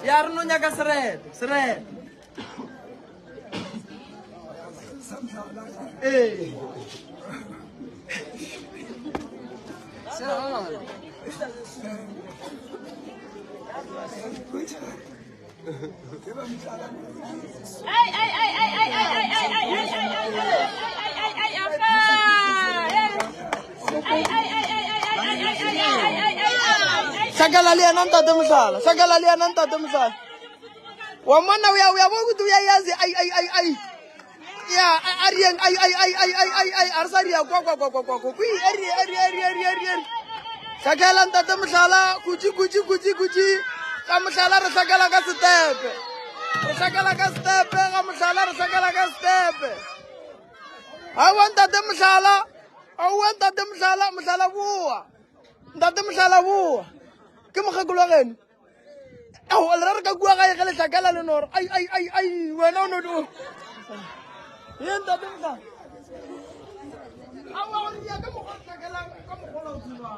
Yar no nyaga seret. Eh. Sagalalia nanta demsala. Wamana we are to yazi ay. Ya arian ay arsaria kwa. Kui ari. Sagalan tatamsala kuji. Kamsala sagala ka step. Kamsala sagala ka step. I want tatamsala masala buwa. Tatamsala buwa. Kamakagulagan. Oh, alar ka gua kaya kala sagala lenor. Ay, wala no. Yan tatamsala. Awa niya kamu sagala kamu kolong sila.